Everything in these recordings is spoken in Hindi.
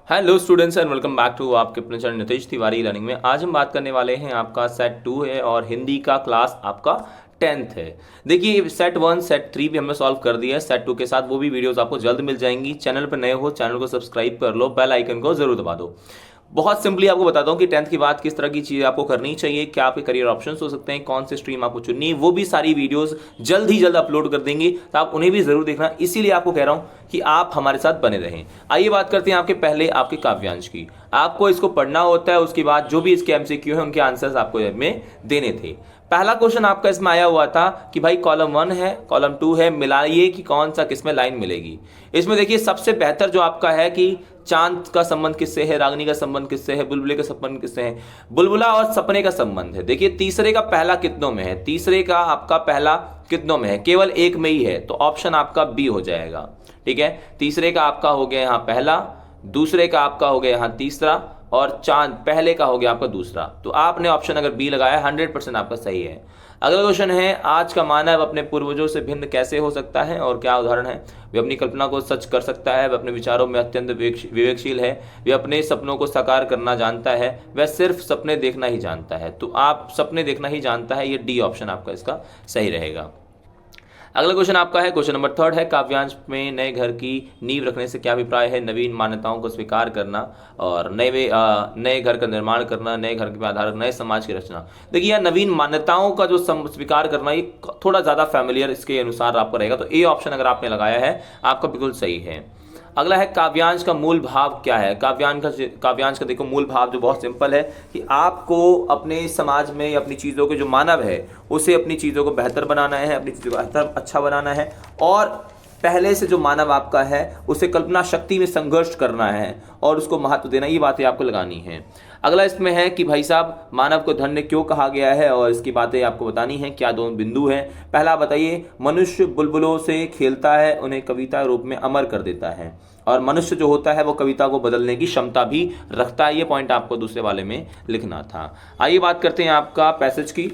Hello students and welcome back to आपके अपने चैनल नितेश तिवारी लर्निंग में। आज हम बात करने वाले हैं आपका सेट 2 है और हिंदी का क्लास आपका 10th है। देखिए सेट 1 सेट 3 भी हमने सॉल्व कर दिया है। सेट 2 के साथ वो भी वीडियोस आपको जल्द मिल जाएंगी। चैनल पर नए हो चैनल को सब्सक्राइब कर लो, बेल आइकन को जरूर दबा दो। बहुत सिंपली आपको बताता हूँ कि 10th की बात किस तरह की चीज़ आपको करनी चाहिए, क्या आपके करियर ऑप्शंस हो सकते हैं, कौन से स्ट्रीम आपको चुननी है, वो भी सारी वीडियोस जल्द ही जल्द अपलोड कर देंगे, तो आप उन्हें भी जरूर देखना। इसीलिए आपको कह रहा हूँ कि आप हमारे साथ बने रहें। आइए बात करते हैं आपके पहले आपके काव्यांश की। आपको इसको पढ़ना होता है, उसके बाद जो भी इसके एमसीक्यू है उनके आंसर्स आपको इसमें देने थे। पहला क्वेश्चन आपका इसमें आया हुआ था कि भाई कॉलम 1 है कॉलम 2 है, मिलाइए कि कौन सा किसमें लाइन मिलेगी। इसमें देखिए सबसे बेहतर जो आपका है कि चांद का संबंध किससे है, रागनी का संबंध किससे है, बुलबुले का संबंध किससे है। बुलबुला और सपने का संबंध है। देखिए तीसरे का पहला कितनों में है, तीसरे का आपका पहला कितनों में है, केवल एक में ही है, तो ऑप्शन आपका बी हो जाएगा। ठीक है, तीसरे का आपका हो गया यहां पहला, दूसरे का आपका हो गया यहां तीसरा, और चांद पहले का हो गया आपका दूसरा। तो आपने ऑप्शन अगर बी लगाया 100% आपका सही है। अगला क्वेश्चन है, आज का मानव अपने पूर्वजों से भिन्न कैसे हो सकता है और क्या उदाहरण है। वे अपनी कल्पना को सच कर सकता है, वह अपने विचारों में अत्यंत विवेकशील है, वे अपने सपनों को साकार करना जानता है, वह सिर्फ सपने देखना ही जानता है। तो आप सपने देखना ही जानता है, ये डी ऑप्शन आपका इसका सही रहेगा। अगला क्वेश्चन आपका है क्वेश्चन नंबर 3 है, काव्यांश में नए घर की नींव रखने से क्या अभिप्राय है। नवीन मान्यताओं को स्वीकार करना और नए घर का निर्माण करना, नए घर के आधार नए समाज की रचना। देखिए यार नवीन मान्यताओं का जो स्वीकार करना ये थोड़ा ज्यादा फैमिलियर इसके अनुसार आपका रहेगा, तो ए ऑप्शन अगर आपने लगाया है आपका बिल्कुल सही है। अगला है, काव्यांश का मूल भाव क्या है। काव्यांश का देखो मूल भाव जो बहुत सिंपल है कि आपको अपने समाज में अपनी चीज़ों के जो मानव है उसे अपनी चीज़ों को बेहतर बनाना है, अपनी चीज़ों को बेहतर अच्छा बनाना है, और पहले से जो मानव आपका है उसे कल्पना शक्ति में संघर्ष करना है और उसको महत्व देना, ये बातें आपको लगानी है। अगला इसमें है कि भाई साहब मानव को धन्य क्यों कहा गया है और इसकी बातें आपको बतानी है। क्या दोनों बिंदु हैं। पहला बताइए, मनुष्य बुलबुलों से खेलता है, उन्हें कविता रूप में अमर कर देता है, और मनुष्य जो होता है वो कविता को बदलने की क्षमता भी रखता है। ये पॉइंट आपको दूसरे वाले में लिखना था। आइए बात करते हैं आपका पैसेज की।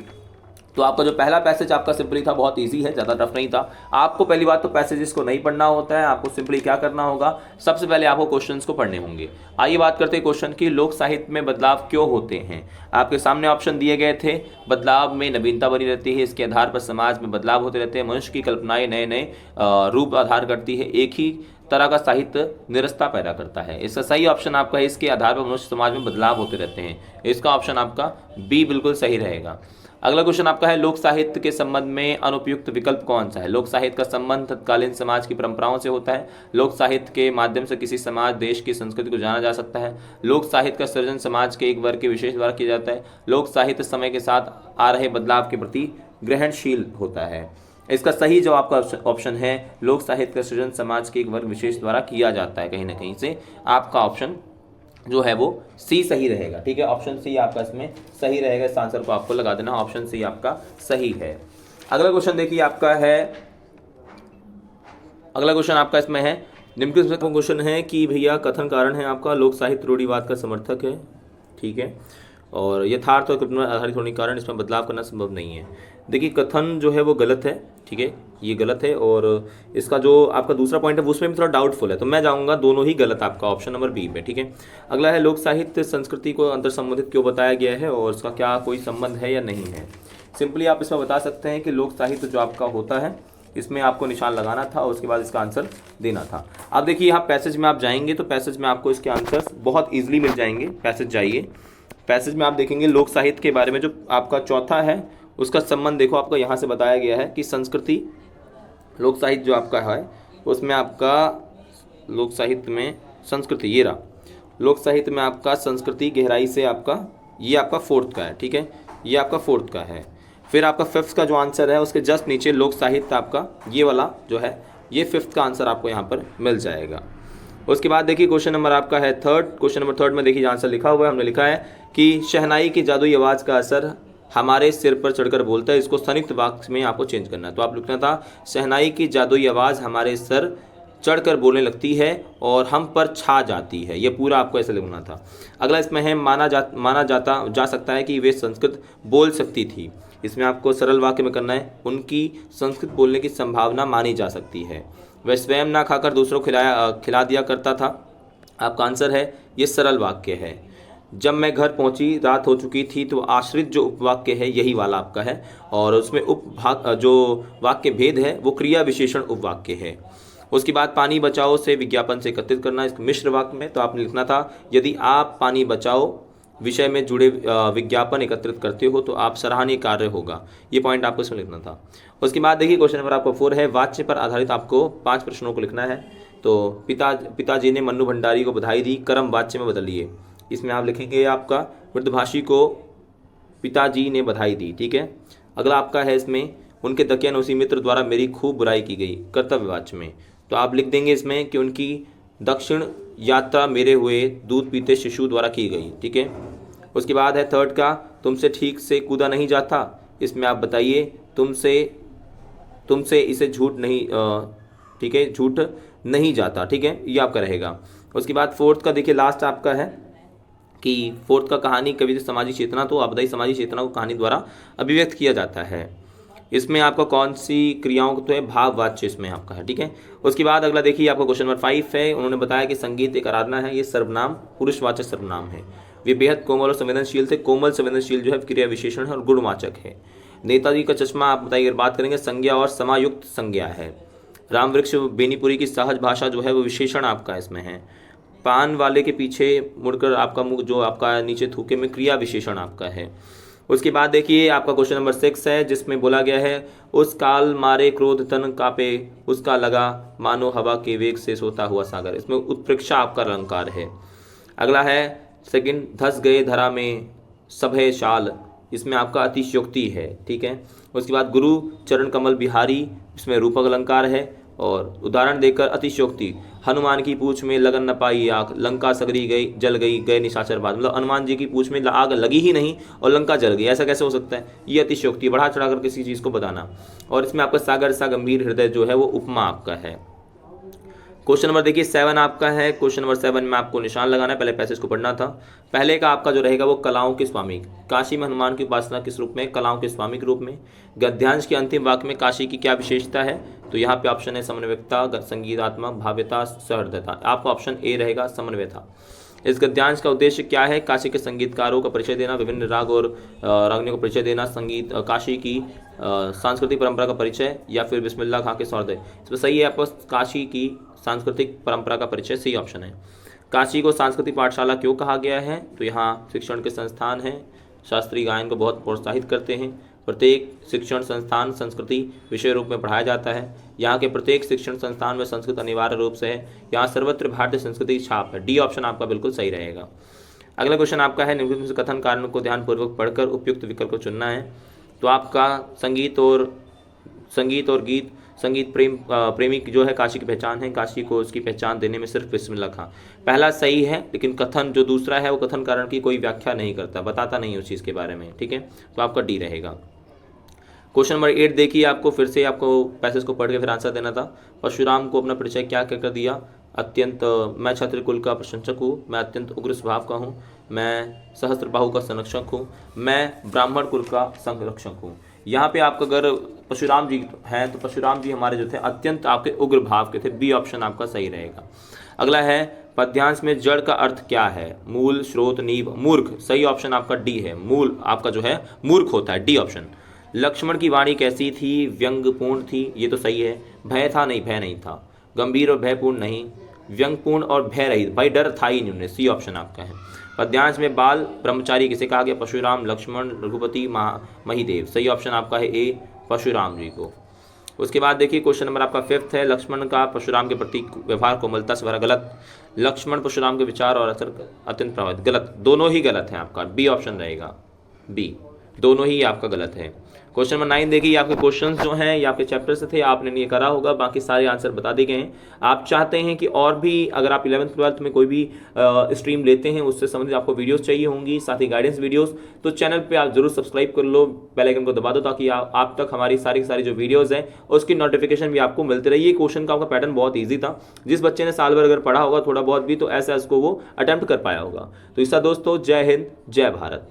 तो आपका जो पहला पैसेज आपका सिंपली था, बहुत इजी है, ज़्यादा टफ नहीं था। आपको पहली बात तो पैसेजेस को नहीं पढ़ना होता है, आपको सिंपली क्या करना होगा, सबसे पहले आपको क्वेश्चंस को पढ़ने होंगे। आइए बात करते हैं क्वेश्चन की, लोक साहित्य में बदलाव क्यों होते हैं। आपके सामने ऑप्शन दिए गए थे। बदलाव में नवीनता बनी रहती है, इसके आधार पर समाज में बदलाव होते रहते हैं, मनुष्य की कल्पनाएं नए नए रूप आधार करती है, एक ही तरह का साहित्य निरस्ता पैदा करता है। इसका सही ऑप्शन आपका है, इसके आधार पर मनुष्य समाज में बदलाव होते रहते हैं। इसका ऑप्शन आपका बी बिल्कुल सही रहेगा। अगला क्वेश्चन आपका है, लोक साहित्य के संबंध में अनुपयुक्त विकल्प कौन सा है। लोक साहित्य का संबंध तत्कालीन समाज की परंपराओं से होता है। लोक साहित्य के माध्यम से किसी समाज देश की संस्कृति को जाना जा सकता है। लोक साहित्य का सृजन समाज के एक वर्ग के विशेष द्वारा किया जाता है। लोक साहित्य समय के साथ आ रहे बदलाव के प्रति ग्रहणशील होता है। इसका सही जो आपका ऑप्शन है, लोक साहित्य का सृजन समाज के एक वर्ग विशेष द्वारा किया जाता है, कहीं ना कहीं से आपका ऑप्शन जो है वो सी सही रहेगा। ठीक है, ऑप्शन सी आपका इसमें सही रहेगा। इस आंसर को आपको लगा देना, ऑप्शन सी आपका सही है। अगला क्वेश्चन देखिए आपका है, अगला क्वेश्चन आपका इसमें है, निम्नलिखित क्वेश्चन है कि भैया कथन कारण है आपका, लोक साहित्य रूढ़िवाद का समर्थक है। ठीक है, और यथार्थ और कल्पना आधारित होने के कारण इसमें बदलाव करना संभव नहीं है। देखिए कथन जो है वो गलत है। ठीक है, ये गलत है, और इसका जो आपका दूसरा पॉइंट है उसमें भी थोड़ा डाउटफुल है, तो मैं जाऊंगा दोनों ही गलत आपका ऑप्शन नंबर बी में। ठीक है, अगला है, लोक साहित्य संस्कृति को अंतर संबंधित क्यों बताया गया है और इसका क्या कोई संबंध है या नहीं है। सिंपली आप इसमें बता सकते हैं कि लोक साहित्य जो आपका होता है इसमें आपको निशान लगाना था और उसके बाद इसका आंसर देना था। अब देखिए यहाँ पैसेज में आप जाएंगे तो पैसेज में आपको इसके आंसर बहुत ईजिली मिल जाएंगे। पैसेज जाइए, पैसेज में आप देखेंगे लोक साहित्य के बारे में जो आपका चौथा है उसका संबंध देखो आपका यहाँ से बताया गया है कि संस्कृति, लोक साहित्य जो आपका है उसमें आपका लोक साहित्य में संस्कृति, ये रहा लोक साहित्य में आपका संस्कृति गहराई से आपका, ये आपका फोर्थ का है। ठीक है, ये आपका फोर्थ का है। फिर आपका फिफ्थ का जो आंसर है उसके जस्ट नीचे लोक साहित्य आपका ये वाला जो है, ये फिफ्थ का आंसर आपको यहाँ पर मिल जाएगा। उसके बाद देखिए क्वेश्चन नंबर आपका है थर्ड। क्वेश्चन नंबर थर्ड में देखिए आंसर लिखा हुआ है, हमने लिखा है कि शहनाई की जादुई आवाज़ का असर हमारे सिर पर चढ़कर बोलता है। इसको संयुक्त वाक्य में आपको चेंज करना है। तो आप लिखना था, शहनाई की जादुई आवाज़ हमारे सर चढ़कर बोलने लगती है और हम पर छा जाती है। ये पूरा आपको ऐसे लिखना था। अगला इसमें है, माना जा सकता है कि वे संस्कृत बोल सकती थी। इसमें आपको सरल वाक्य में करना है, उनकी संस्कृत बोलने की संभावना मानी जा सकती है। वह स्वयं ना खाकर दूसरों को खिला दिया करता था। आपका आंसर है ये सरल वाक्य है। जब मैं घर पहुंची रात हो चुकी थी, तो आश्रित जो उपवाक्य है यही वाला आपका है, और उसमें उपभाग जो वाक्य भेद है वो क्रिया विशेषण उपवाक्य है। उसके बाद पानी बचाओ से विज्ञापन से एकत्रित करना इस मिश्र वाक्य में, तो आपने लिखना था यदि आप पानी बचाओ विषय में जुड़े विज्ञापन एकत्रित करते हो तो आप सराहनीय कार्य होगा, ये पॉइंट आपको इसमें लिखना था। उसके बाद देखिए क्वेश्चन नंबर आपका 4 है, वाच्य पर आधारित आपको 5 प्रश्नों को लिखना है। तो पिताजी ने मन्नू भंडारी को बधाई दी, कर्म वाच्य में बदलिए। इसमें आप लिखेंगे आपका मृदभाषी को पिताजी ने बधाई दी, ठीक है। अगला आपका है इसमें उनके दकियानूसी मित्र द्वारा मेरी खूब बुराई की गई, कर्तव्यवाच्य में। तो आप लिख देंगे इसमें कि उनकी दक्षिण यात्रा मेरे हुए दूध पीते शिशु द्वारा की गई, ठीक है। उसके बाद है थर्ड का, तुमसे ठीक से कूदा नहीं जाता। इसमें आप बताइए तुमसे इसे झूठ नहीं, ठीक है, झूठ नहीं जाता, ठीक है, ये आपका रहेगा। उसके बाद फोर्थ का देखिए लास्ट आपका है कि फोर्थ का कहानी कवि सामाजिक चेतना, तो आपदाई सामाजिक चेतना को कहानी द्वारा अभिव्यक्त किया जाता है। इसमें आपका कौन सी क्रियाओं को तो है भाववाच्य इसमें आपका है, ठीक है। उसके बाद अगला देखिए आपका क्वेश्चन नंबर 5 है, उन्होंने बताया कि संगीत एक आराधना है, ये सर्वनाम पुरुषवाचक सर्वनाम है। वे बेहद कोमल और संवेदनशील थे, कोमल संवेदनशील जो है क्रिया विशेषण है और गुणवाचक है। नेताजी का चश्मा आप बताइए, अगर बात करेंगे संज्ञा और समायुक्त संज्ञा है। राम वृक्ष बेनीपुरी की सहज भाषा जो है वो विशेषण आपका इसमें है। पान वाले के पीछे मुड़कर आपका मुख जो आपका नीचे थूके में क्रिया विशेषण आपका है। उसके बाद देखिए आपका क्वेश्चन नंबर 6 है, जिसमें बोला गया है उस काल मारे क्रोध तन कापे, उसका लगा मानो हवा के वेग से सोता हुआ सागर। इसमें उत्प्रेक्षा आपका अलंकार है। अगला है सेकंड, धस गए धरा में सभय शाल, इसमें आपका अतिशयोक्ति है, ठीक है। उसके बाद गुरु चरण कमल बिहारी, इसमें रूपक अलंकार है। और उदाहरण देकर अतिशयोक्ति, हनुमान की पूछ में लगन न पाई आग, लंका सगरी गई जल गई गए निशाचर बाद। मतलब हनुमान जी की पूछ में आग लगी ही नहीं और लंका जल गई, ऐसा कैसे हो सकता है? ये अतिशयोक्ति, बढ़ा चढ़ाकर किसी चीज़ को बताना। और इसमें आपका सागर सा गंभीर हृदय जो है वो उपमा आपका है। क्वेश्चन नंबर देखिए 7 आपका है। क्वेश्चन नंबर 7 में आपको निशान लगाना है, पहले पैसेज को पढ़ना था। पहले का आपका जो रहेगा वो कलाओं के स्वामी, काशी में हनुमान की उपासना किस रूप में? कलाओं के स्वामी के रूप में। गद्यांश के अंतिम वाक्य में काशी की क्या विशेषता है? तो यहाँ पे ऑप्शन है समन्वयता, संगीतात्मक, भाव्यता, सहृदयता। आपका ऑप्शन ए रहेगा समन्वयता। इस गद्यांश का उद्देश्य क्या है? काशी के संगीतकारों का परिचय देना, विभिन्न राग और रागनियों का परिचय देना, संगीत काशी की सांस्कृतिक परंपरा का परिचय, या फिर बिस्मिल्लाह खां के सौरदय। इसमें सही है आपको काशी की सांस्कृतिक परंपरा का परिचय, सही ऑप्शन है। काशी को सांस्कृतिक पाठशाला क्यों कहा गया है? तो यहाँ शिक्षण के संस्थान हैं, शास्त्रीय गायन को बहुत प्रोत्साहित करते हैं। प्रत्येक शिक्षण संस्थान संस्कृति विषय रूप में पढ़ाया जाता है। यहाँ के प्रत्येक शिक्षण संस्थान में संस्कृत अनिवार्य रूप से है। यहाँ सर्वत्र भारतीय संस्कृति की छाप है। डी ऑप्शन आपका बिल्कुल सही रहेगा। अगला क्वेश्चन आपका है, निम्नलिखित में से कथन कारण को ध्यानपूर्वक पढ़कर उपयुक्त विकल्प को चुनना है। तो आपका संगीत और गीत, संगीत प्रेमी जो है काशी की पहचान है। काशी को उसकी पहचान देने में सिर्फ बिस्मिल्लाह खां पहला सही है, लेकिन कथन जो दूसरा है वो कथन कारण की कोई व्याख्या नहीं करता, बताता नहीं उस चीज़ के बारे में, ठीक है। तो आपका डी रहेगा। क्वेश्चन नंबर 8 देखिए, आपको फिर से आपको पैसेज को पढ़ के फिर आंसर देना था। परशुराम को अपना परिचय क्या कहकर दिया? मैं क्षत्रिय कुल का प्रशंसक हूँ, मैं अत्यंत उग्र स्वभाव का हूँ, मैं सहस्त्रबाहु का संरक्षक हूँ, मैं ब्राह्मण कुल का संरक्षक हूँ। यहाँ पे आपका अगर परशुराम जी हैं तो परशुराम जी हमारे जो थे अत्यंत आपके उग्र भाव के थे। बी ऑप्शन आपका सही रहेगा। अगला है, पद्यांश में जड़ का अर्थ क्या है? मूल, स्रोत, नींव, मूर्ख। सही ऑप्शन आपका डी है। मूल आपका जो है मूर्ख होता है, डी ऑप्शन। लक्ष्मण की वाणी कैसी थी? व्यंग्यपूर्ण थी, ये तो सही है। भय था? नहीं, भय नहीं था। गंभीर और भयपूर्ण? नहीं। व्यंग्यपूर्ण और भय रहित, भाई डर था ही नहीं उन्हें, सी ऑप्शन आपका है। पद्यांश में बाल ब्रह्मचारी किसे कहा गया? परशुराम, लक्ष्मण, रघुपति, महिदेव। सही ऑप्शन आपका है ए, परशुराम जी को। उसके बाद देखिए क्वेश्चन नंबर आपका 5 है, लक्ष्मण का परशुराम के प्रति व्यवहार कोमलता से भरा, गलत। लक्ष्मण परशुराम के विचार और असर अत्यंत प्रभावित, गलत। दोनों ही गलत है आपका, बी ऑप्शन रहेगा, बी, दोनों ही आपका गलत है। क्वेश्चन नंबर 9 देखिए, आपके क्वेश्चंस जो हैं ये आपके चैप्टर से थे, आपने ये करा होगा, बाकी सारे आंसर बता दिए गए हैं। आप चाहते हैं कि और भी अगर आप 11th 12th में कोई भी स्ट्रीम लेते हैं उससे संबंधित आपको वीडियोस चाहिए होंगी, साथ ही गाइडेंस वीडियोस, तो चैनल पे आप जरूर सब्सक्राइब कर लो, बेल आइकन को दबा दो, ताकि आप तक हमारी सारी जो वीडियोज़ हैं उसकी नोटिफिकेशन भी आपको मिलती रही। ये क्वेश्चन का आपका पैटर्न बहुत ईजी था, जिस बच्चे ने साल भर अगर पढ़ा होगा थोड़ा बहुत भी, तो ऐसा उसको वो अटेम्प्ट कर पाया होगा। तो इसका दोस्तों जय हिंद, जय भारत।